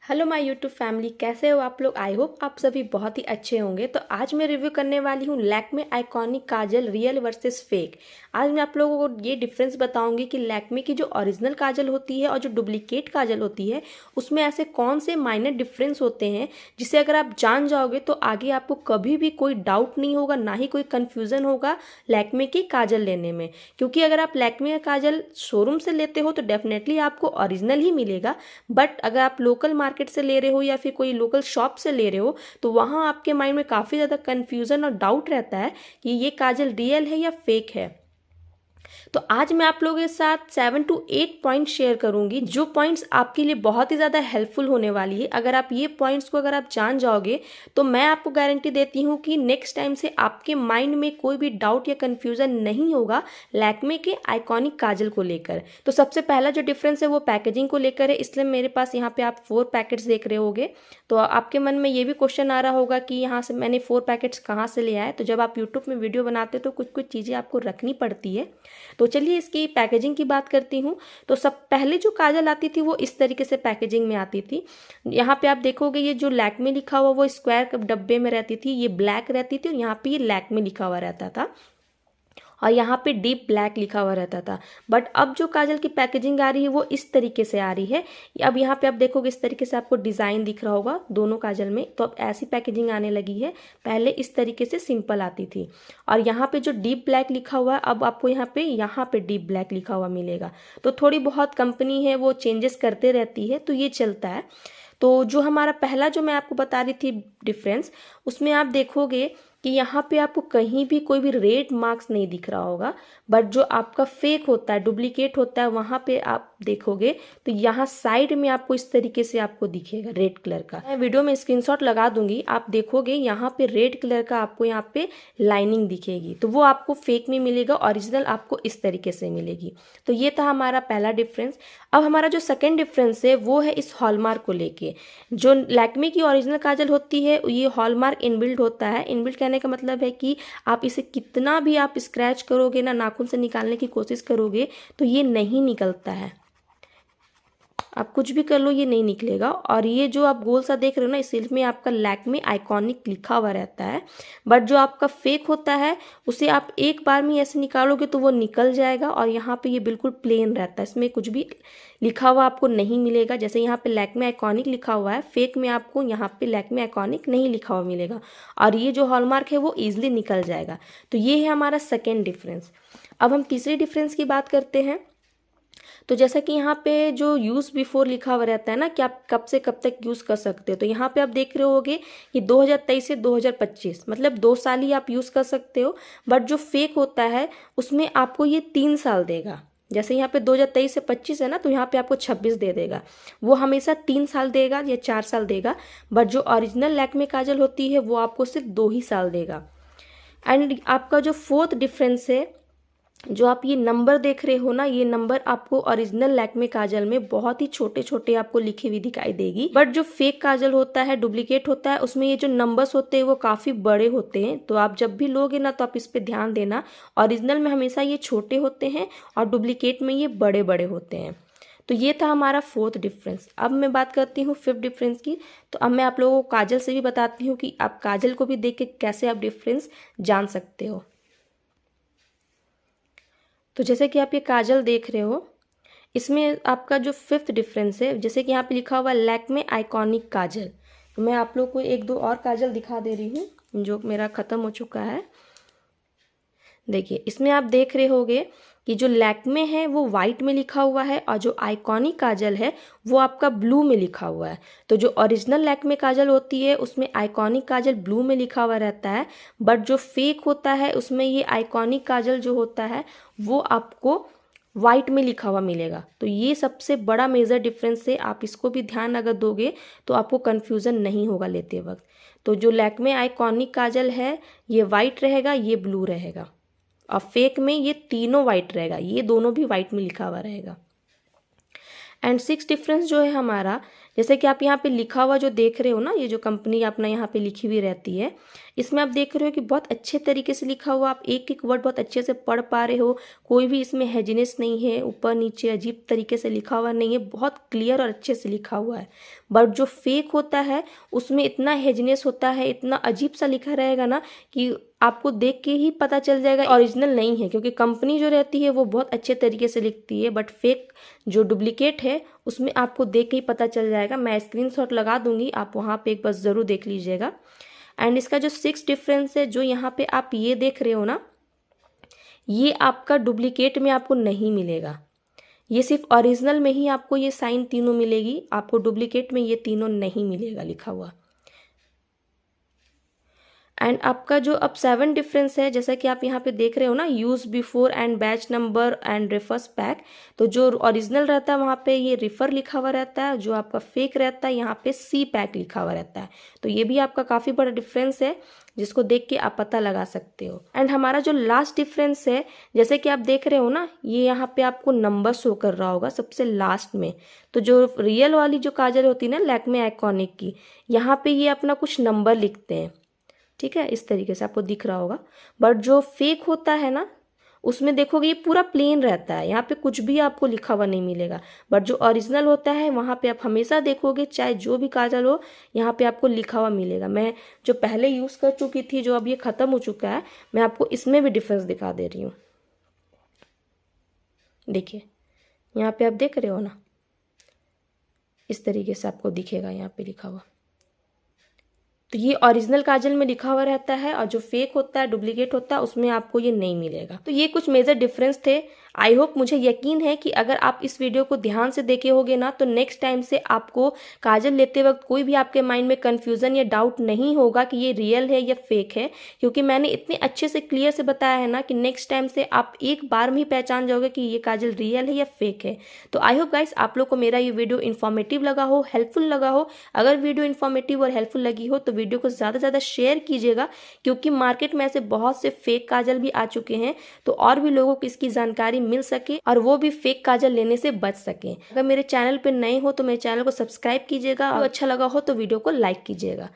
Hello my YouTube family, कैसे हो आप लोग। आई होप आप सभी बहुत ही अच्छे होंगे। तो आज मैं रिव्यू करने वाली हूँ लैक्मे आइकॉनिक काजल रियल वर्सेस फेक। आज मैं आप लोगों को ये डिफरेंस बताऊंगी कि लैक्मे की जो ओरिजिनल काजल होती है और जो डुप्लीकेट काजल होती है उसमें ऐसे कौन से माइनर डिफरेंस होते हैं जिसे अगर आप जान जाओगे तो आगे आपको कभी भी कोई डाउट नहीं होगा, ना ही कोई कन्फ्यूज़न होगा लैक्मे की काजल लेने में। क्योंकि अगर आप लैक्मे का काजल शोरूम से लेते हो तो डेफिनेटली आपको ओरिजिनल ही मिलेगा, बट अगर आप लोकल मार्केट से ले रहे हो या फिर कोई लोकल शॉप से ले रहे हो तो वहाँ आपके माइंड में काफ़ी ज़्यादा कन्फ्यूज़न और डाउट रहता है कि ये काजल रियल है या फेक है। तो आज मैं आप लोगों के साथ 7 to 8 पॉइंट शेयर करूंगी, जो पॉइंट्स आपके लिए बहुत ही ज़्यादा हेल्पफुल होने वाली है। अगर आप ये पॉइंट्स को अगर आप जान जाओगे तो मैं आपको गारंटी देती हूँ कि नेक्स्ट टाइम से आपके माइंड में कोई भी डाउट या कन्फ्यूज़न नहीं होगा लैक्मे के आइकॉनिक काजल को लेकर। तो सबसे पहला जो डिफरेंस है वो पैकेजिंग को लेकर है, इसलिए मेरे पास यहाँ पे आप 4 पैकेट्स देख रहे होगे। तो आपके मन में ये भी क्वेश्चन आ रहा होगा कि यहाँ से मैंने 4 पैकेट्स कहाँ से ले आए। तो जब आप यूट्यूब में वीडियो बनाते हो तो कुछ कुछ चीज़ें आपको रखनी पड़ती है। तो चलिए इसकी पैकेजिंग की बात करती हूँ। तो सब पहले जो काजल आती थी वो इस तरीके से पैकेजिंग में आती थी। यहाँ पे आप देखोगे ये जो लैक्मे लिखा हुआ वो स्क्वायर डब्बे में रहती थी, ये ब्लैक रहती थी और यहाँ पे ये लैक्मे लिखा हुआ रहता था और यहाँ पे डीप ब्लैक लिखा हुआ रहता था। बट अब जो काजल की पैकेजिंग आ रही है वो इस तरीके से आ रही है। अब यहाँ पे आप देखोगे इस तरीके से आपको डिज़ाइन दिख रहा होगा दोनों काजल में। तो अब ऐसी पैकेजिंग आने लगी है, पहले इस तरीके से सिंपल आती थी। और यहाँ पे जो डीप ब्लैक लिखा हुआ है अब आपको यहाँ पे डीप ब्लैक लिखा हुआ मिलेगा। तो थोड़ी बहुत कंपनी है वो चेंजेस करते रहती है, तो ये चलता है। तो जो हमारा पहला जो मैं आपको बता रही थी डिफरेंस, उसमें आप देखोगे कि यहाँ पे आपको कहीं भी कोई भी रेड मार्क्स नहीं दिख रहा होगा, बट जो आपका फेक होता है, डुप्लीकेट होता है, वहाँ पे आप देखोगे तो यहाँ साइड में आपको इस तरीके से आपको दिखेगा रेड कलर का। मैं वीडियो में स्क्रीनशॉट लगा दूंगी, आप देखोगे यहाँ पे रेड कलर का आपको यहाँ पे लाइनिंग दिखेगी, तो वो आपको फेक में मिलेगा, ओरिजिनल आपको इस तरीके से मिलेगी। तो ये था हमारा पहला डिफरेंस। अब हमारा जो सेकेंड डिफरेंस है वो है इस हॉलमार्क को लेके। जो लैक्मे की ओरिजिनल काजल होती है ये हॉलमार्क इनबिल्ट होता है। इनबिल्ट कहने का मतलब है कि आप इसे कितना भी आप स्क्रैच करोगे ना, नाखून से निकालने की कोशिश करोगे तो ये नहीं निकलता है। आप कुछ भी कर लो ये नहीं निकलेगा। और ये जो आप गोल सा देख रहे हो ना, इस सिल्क में आपका लैक्मे आइकॉनिक लिखा हुआ रहता है, बट जो आपका फेक होता है उसे आप एक बार में ऐसे निकालोगे तो वो निकल जाएगा। और यहाँ पे ये बिल्कुल प्लेन रहता है, इसमें कुछ भी लिखा हुआ आपको नहीं मिलेगा। जैसे यहाँ पे लैक्मे आइकॉनिक लिखा हुआ है, फेक में आपको यहाँ पे लैक्मे आइकॉनिक नहीं लिखा हुआ मिलेगा और ये जो हॉलमार्क है वो ईजिली निकल जाएगा। तो ये है हमारा सेकेंड डिफरेंस। अब हम तीसरे डिफरेंस की बात करते हैं। तो जैसा कि यहाँ पे जो यूज़ बिफोर लिखा हुआ रहता है ना कि आप कब से कब तक यूज़ कर सकते हो, तो यहाँ पे आप देख रहे होगे कि 2023 से 2025 मतलब 2 साल ही आप यूज़ कर सकते हो। बट जो फेक होता है उसमें आपको ये 3 साल देगा। जैसे यहाँ पे 2023 से 25 है ना, तो यहाँ पे आपको 26 दे देगा। वो हमेशा 3 साल देगा या 4 साल देगा। बट जो ओरिजिनल लैक्मे काजल होती है वो आपको सिर्फ 2 ही साल देगा। एंड आपका जो फोर्थ डिफरेंस है, जो आप ये नंबर देख रहे हो ना, ये नंबर आपको ओरिजिनल लैक्मे काजल में बहुत ही छोटे छोटे आपको लिखी हुई दिखाई देगी। बट जो फेक काजल होता है, डुप्लीकेट होता है, उसमें ये जो नंबर्स होते हैं वो काफी बड़े होते हैं। तो आप जब भी लोगे ना तो आप इस पे ध्यान देना, ओरिजिनल में हमेशा ये छोटे होते हैं और डुप्लीकेट में ये बड़े बड़े होते हैं। तो ये था हमारा फोर्थ डिफरेंस। अब मैं बात करती हूँ फिफ्थ डिफरेंस की। तो अब मैं आप लोगों को काजल से भी बताती हूँ कि आप काजल को भी देख के कैसे आप डिफरेंस जान सकते हो। तो जैसे कि आप ये काजल देख रहे हो, इसमें आपका जो फिफ्थ डिफरेंस है, जैसे कि यहाँ पे लिखा हुआ लैक्मे आइकॉनिक काजल। तो मैं आप लोग को एक दो और काजल दिखा दे रही हूँ जो मेरा ख़त्म हो चुका है। देखिए इसमें आप देख रहे होगे कि जो लैक्मे है वो वाइट में लिखा हुआ है और जो आइकॉनिक काजल है वो आपका ब्लू में लिखा हुआ है। तो जो ओरिजिनल लैक्मे काजल होती है उसमें आइकॉनिक काजल ब्लू में लिखा हुआ रहता है, बट जो फेक होता है उसमें ये आइकॉनिक काजल जो होता है वो आपको वाइट में लिखा हुआ मिलेगा। तो ये सबसे बड़ा मेजर डिफरेंस है, आप इसको भी ध्यान अगर दोगे तो आपको कन्फ्यूज़न नहीं होगा लेते वक्त। तो जो लैक्मे आइकॉनिक काजल है ये वाइट रहेगा, ये ब्लू रहेगा, और फेक में ये तीनों वाइट रहेगा, ये दोनों भी वाइट में लिखा हुआ रहेगा। एंड सिक्स डिफरेंस जो है हमारा, जैसे कि आप यहाँ पे लिखा हुआ जो देख रहे हो ना, ये जो कंपनी अपना यहाँ पे लिखी हुई रहती है, इसमें आप देख रहे हो कि बहुत अच्छे तरीके से लिखा हुआ, आप एक एक वर्ड बहुत अच्छे से पढ़ पा रहे हो, कोई भी इसमें हेजिनेस नहीं है, ऊपर नीचे अजीब तरीके से लिखा हुआ नहीं है, बहुत क्लियर और अच्छे से लिखा हुआ है। बट जो फेक होता है उसमें इतना हेजिनेस होता है, इतना अजीब सा लिखा रहेगा ना कि आपको देख के ही पता चल जाएगा ओरिजिनल नहीं है, क्योंकि कंपनी जो रहती है वो बहुत अच्छे तरीके से लिखती है, बट फेक जो डुप्लीकेट है उसमें आपको देख के ही पता चल जाएगा। मैं स्क्रीनशॉट लगा दूंगी, आप वहाँ पे एक बार ज़रूर देख लीजिएगा। एंड इसका जो 6 डिफरेंस है, जो यहाँ पे आप ये देख रहे हो ना, ये आपका डुप्लीकेट में आपको नहीं मिलेगा, ये सिर्फ ओरिजिनल में ही आपको ये साइन तीनों मिलेगी, आपको डुप्लीकेट में ये तीनों नहीं मिलेगा लिखा हुआ। एंड आपका जो अब 7 डिफरेंस है, जैसा कि आप यहाँ पे देख रहे हो ना, use before and batch number and refers pack, तो जो ओरिजिनल रहता है वहाँ पे ये रिफर लिखा हुआ रहता है, जो आपका फेक रहता है यहाँ पे सी पैक लिखा हुआ रहता है। तो ये भी आपका काफ़ी बड़ा डिफरेंस है, जिसको देख के आप पता लगा सकते हो। एंड हमारा जो लास्ट डिफरेंस है, जैसे कि आप देख रहे हो ना, ये यहाँ पे आपको नंबर शो कर रहा होगा सबसे लास्ट में। तो जो रियल वाली जो काजल होती है ना लैक्मे आइकॉनिक की, यहाँ पे ये अपना कुछ नंबर लिखते हैं, ठीक है, इस तरीके से आपको दिख रहा होगा। बट जो फेक होता है ना, उसमें देखोगे ये पूरा प्लेन रहता है, यहाँ पे कुछ भी आपको लिखा हुआ नहीं मिलेगा। बट जो ओरिजिनल होता है वहाँ पे आप हमेशा देखोगे, चाहे जो भी काजल हो, यहाँ पे आपको लिखा हुआ मिलेगा। मैं जो पहले यूज़ कर चुकी थी, जो अब ये ख़त्म हो चुका है, मैं आपको इसमें भी डिफरेंस दिखा दे रही हूँ। देखिए यहाँ पे आप देख रहे हो ना, इस तरीके से आपको दिखेगा यहाँ पे लिखा हुआ। तो ये ओरिजिनल काजल में लिखा हुआ रहता है, और जो फेक होता है, डुप्लीकेट होता है, उसमें आपको ये नहीं मिलेगा। तो ये कुछ मेजर डिफरेंस थे। आई होप, मुझे यकीन है कि अगर आप इस वीडियो को ध्यान से देखे होगे ना, तो नेक्स्ट टाइम से आपको काजल लेते वक्त कोई भी आपके माइंड में कन्फ्यूज़न या डाउट नहीं होगा कि ये रियल है या फेक है, क्योंकि मैंने इतने अच्छे से क्लियर से बताया है ना कि नेक्स्ट टाइम से आप एक बार में ही पहचान जाओगे कि ये काजल रियल है या फेक है। तो आई होप गाइस, आप लोग को मेरा ये वीडियो इन्फॉर्मेटिव लगा हो, हेल्पफुल लगा हो। अगर वीडियो इन्फॉर्मेटिव और हेल्पफुल लगी हो तो वीडियो को ज़्यादा से ज़्यादा शेयर कीजिएगा, क्योंकि मार्केट में ऐसे बहुत से फेक काजल भी आ चुके हैं, तो और भी लोगों को इसकी जानकारी मिल सके और वो भी फेक काजल लेने से बच सके। अगर मेरे चैनल पे नए हो तो मेरे चैनल को सब्सक्राइब कीजिएगा, और अच्छा लगा हो तो वीडियो को लाइक कीजिएगा।